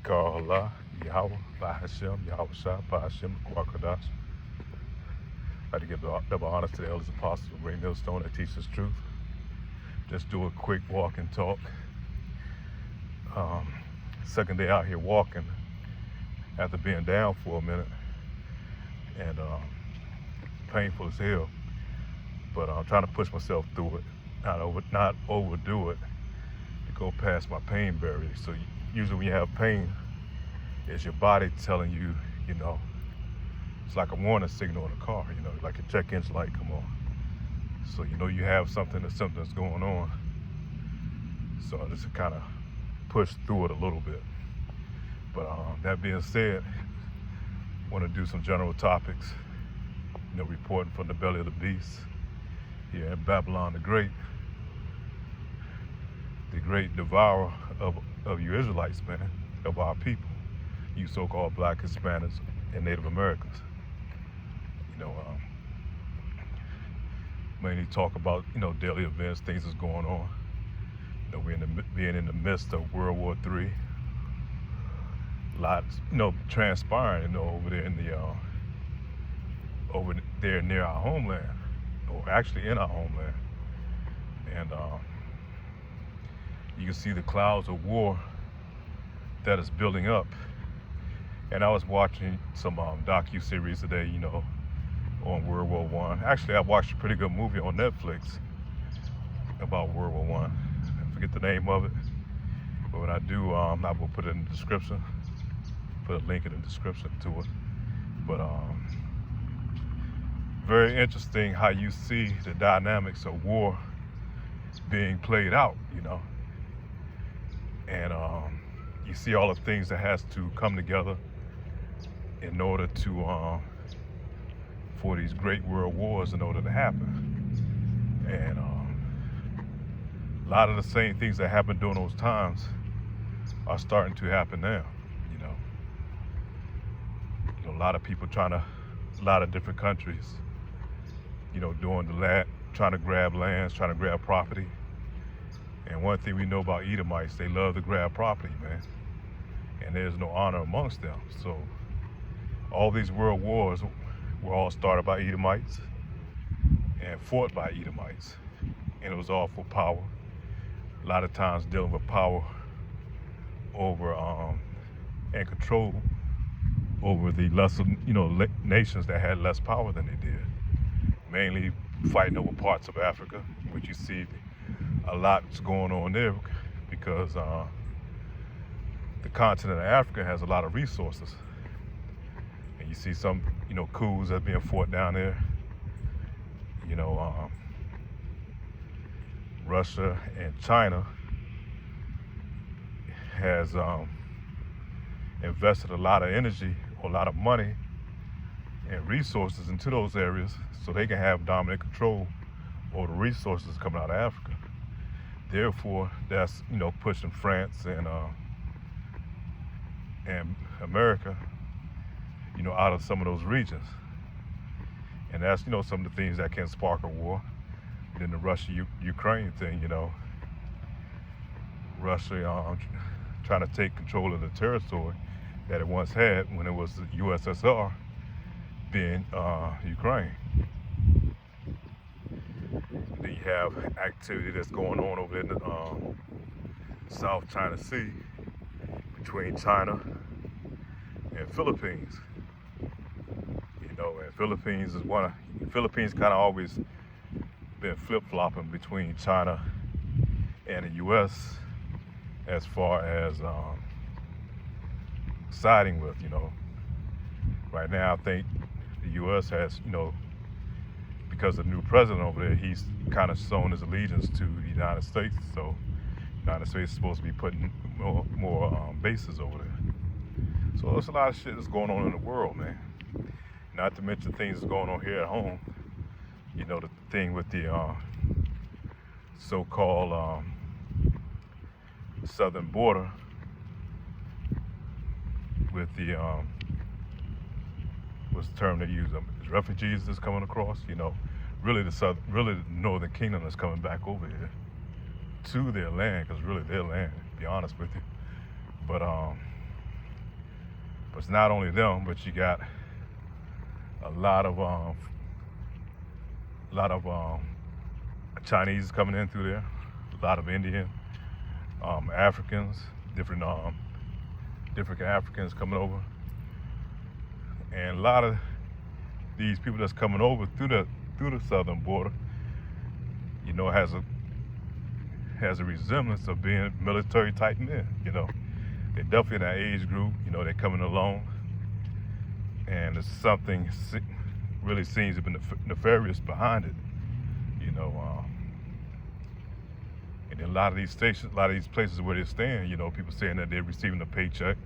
Shikar Allah, Yahweh, Bahashem, Yahweh Shah, Bahashem, Kwakadash. I'd like to give double honors to the elders apostles of Ray Millstone that teach us truth. Just do a quick walk and talk. Second day out here walking after being down for a minute and painful as hell. But I'm trying to push myself through it, not overdo it, to go past my pain barrier. So usually when you have pain, it's your body telling you, it's like a warning signal in a car, like a check engine light come on. So you have something's going on. So I just kind of push through it a little bit. But that being said, I want to do some general topics, reporting from the belly of the beast here in Babylon the Great devourer of you Israelites, man, of our people, you so-called Black, Hispanics, and Native Americans. Mainly talk about, daily events, things that's going on. We're being in the midst of World War III. Lots, transpiring, over there in the, over there near our homeland, or actually in our homeland. And you can see the clouds of war that is building up. And I was watching some docu-series today, on World War I. Actually, I watched a pretty good movie on Netflix about World War I. I forget the name of it, but when I do, I will put it in the description. Put a link in the description to it. But very interesting how you see the dynamics of war being played out, and you see all the things that has to come together in order to for these great world wars in order to happen. And a lot of the same things that happened during those times are starting to happen now. A lot of people a lot of different countries, trying to grab lands, trying to grab property. And one thing we know about Edomites, they love to grab property, man. And there's no honor amongst them. So all these world wars were all started by Edomites and fought by Edomites. And it was all for power. A lot of times dealing with power over and control over the lesser, nations that had less power than they did. Mainly fighting over parts of Africa, which you see a lot's going on there because the continent of Africa has a lot of resources. And you see some, coups that are being fought down there. Russia and China has invested a lot of energy, a lot of money and resources into those areas so they can have dominant control over the resources coming out of Africa. Therefore, that's, pushing France and America, out of some of those regions. And that's, some of the things that can spark a war. Then the Russia-Ukraine thing, Russia trying to take control of the territory that it once had when it was the USSR being Ukraine. Then you have activity that's going on over in the South China Sea between China and Philippines. And Philippines kind of always been flip-flopping between China and the U.S. as far as siding with, Right now, I think the U.S. has, because the new president over there, he's kind of shown his allegiance to the United States. So the United States is supposed to be putting more bases over there. So there's a lot of shit that's going on in the world, man. Not to mention things that's going on here at home. The thing with the so-called southern border with the what's the term they use? Refugees that's coming across. Really the Northern Kingdom is coming back over here to their land, because really their land, to be honest with you. But But it's not only them, but you got a lot of Chinese coming in through there, a lot of Indian, Africans, different Africans coming over, and a lot of these people that's coming over through the southern border, you know, has a resemblance of being military type men. You know, they're definitely in that age group. You know, they're coming along, and there's something really seems to be nefarious behind it. You know, and in a lot of these stations, a lot of these places where they're staying, you know, people saying that they're receiving a paycheck,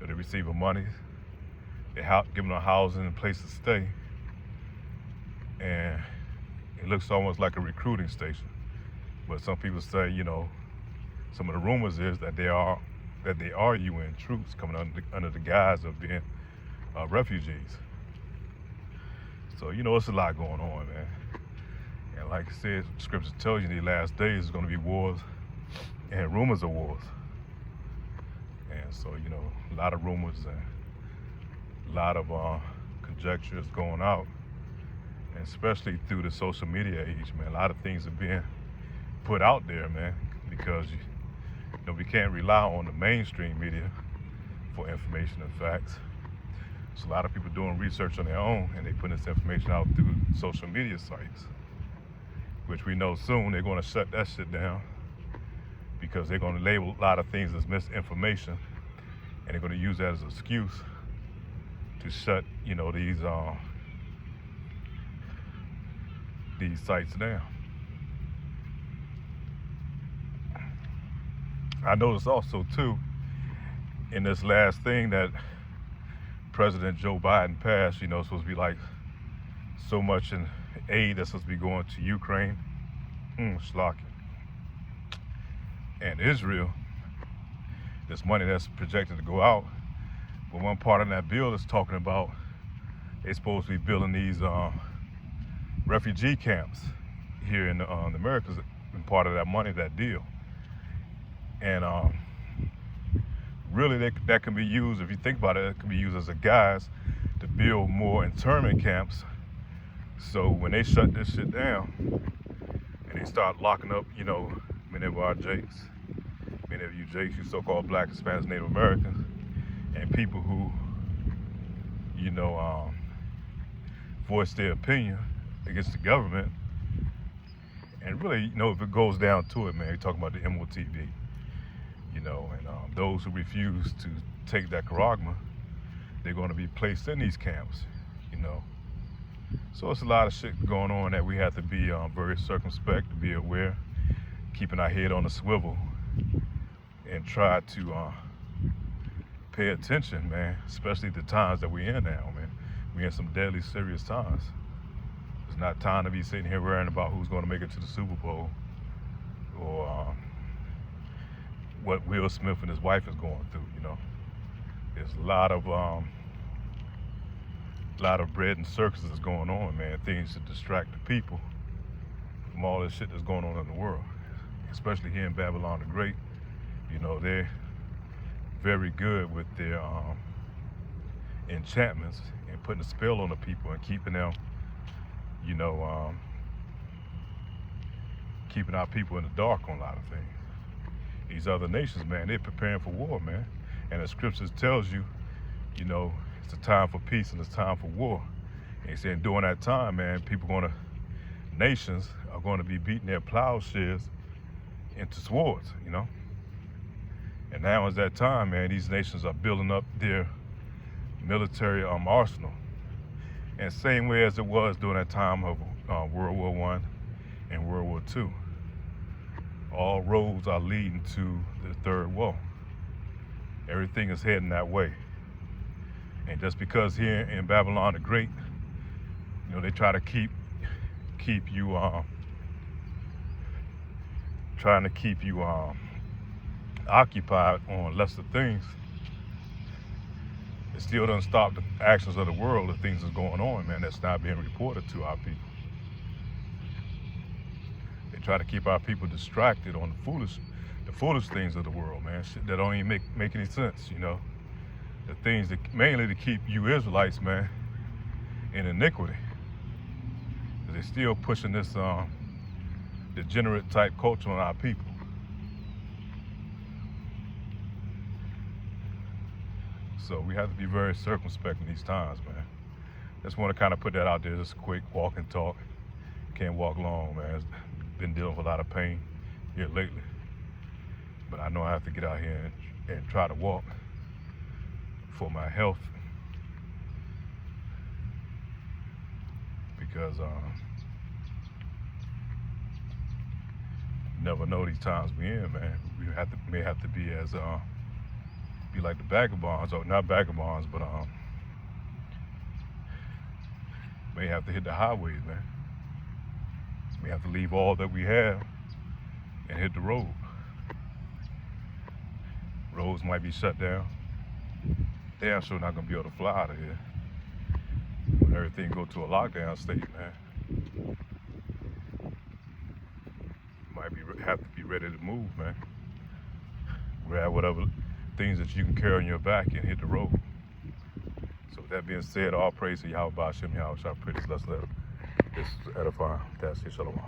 or they're receiving money, they're giving them housing and place to stay, and it looks almost like a recruiting station. But some people say, you know, some of the rumors is that they are UN troops coming under the guise of being refugees. So, you know, it's a lot going on, man. And like I said, scripture tells you in these last days there's going to be wars and rumors of wars. And so, you know, a lot of rumors and a lot of conjectures going out, and especially through the social media age, man. A lot of things are being put out there, man, because you know, we can't rely on the mainstream media for information and facts. So a lot of people doing research on their own, and they put this information out through social media sites, which we know soon they're going to shut that shit down, because they're going to label a lot of things as misinformation, and they're going to use that as an excuse to shut, you know, these sites down. I noticed also too, in this last thing that President Joe Biden passed, you know, it's supposed to be like so much in aid that's supposed to be going to Ukraine, Slovakia, and Israel. This money that's projected to go out, but one part of that bill is talking about they're supposed to be building these refugee camps here in the Americas, and part of that money, that deal. And really that can be used, if you think about it, it can be used as a guise to build more internment camps. So when they shut this shit down and they start locking up, you know, many of our Jakes, many of you Jakes, you so-called Black, Hispanic, Native Americans, and people who, you know, voice their opinion against the government. And really, you know, if it goes down to it, man, you're talking about the MOTV, you know, and those who refuse to take that charagma, they're going to be placed in these camps, you know. So it's a lot of shit going on that we have to be very circumspect, to be aware, keeping our head on the swivel, and try to pay attention, man, especially the times that we're in now, man. We're in some deadly serious times. It's not time to be sitting here worrying about who's going to make it to the Super Bowl, or what Will Smith and his wife is going through, you know. There's a lot of bread and circuses going on, man, things to distract the people from all this shit that's going on in the world, especially here in Babylon the Great. You know, they're very good with their enchantments and putting a spell on the people and keeping them, you know, keeping our people in the dark on a lot of things. These other nations, man, they're preparing for war, man. And the scriptures tells you, you know, it's a time for peace and it's time for war. And he said during that time, man, nations are going to be beating their plowshares into swords, you know. And now is that time, man. These nations are building up their military arsenal. And same way as it was during that time of World War I and World War II. All roads are leading to the third war. Everything is heading that way. And just because here in Babylon the Great, you know, they try to keep you occupied on lesser things, it still doesn't stop the actions of the world, the things that's going on, man, that's not being reported to our people. They try to keep our people distracted on the foolish things of the world, man, shit that don't even make any sense, you know. the things that mainly to keep you Israelites, man, in iniquity. They're still pushing this degenerate type culture on our people. So we have to be very circumspect in these times, man. Just want to kind of put that out there, just a quick walk and talk. Can't walk long, man. Been dealing with a lot of pain here lately. But I know I have to get out here and try to walk for my health. Because never know these times we in, man. We may have to be as be like the vagabonds, or not vagabonds, but may have to hit the highways, man. We have to leave all that we have and hit the road. Roads might be shut down. Damn sure not gonna be able to fly out of here when everything go to a lockdown state, man. Might have to be ready to move, man. Grab whatever things that you can carry on your back and hit the road. So with that being said, all praise to Yahweh Ba'ashem Yahweh Shah. Let's let this edify. That's it. Shalom.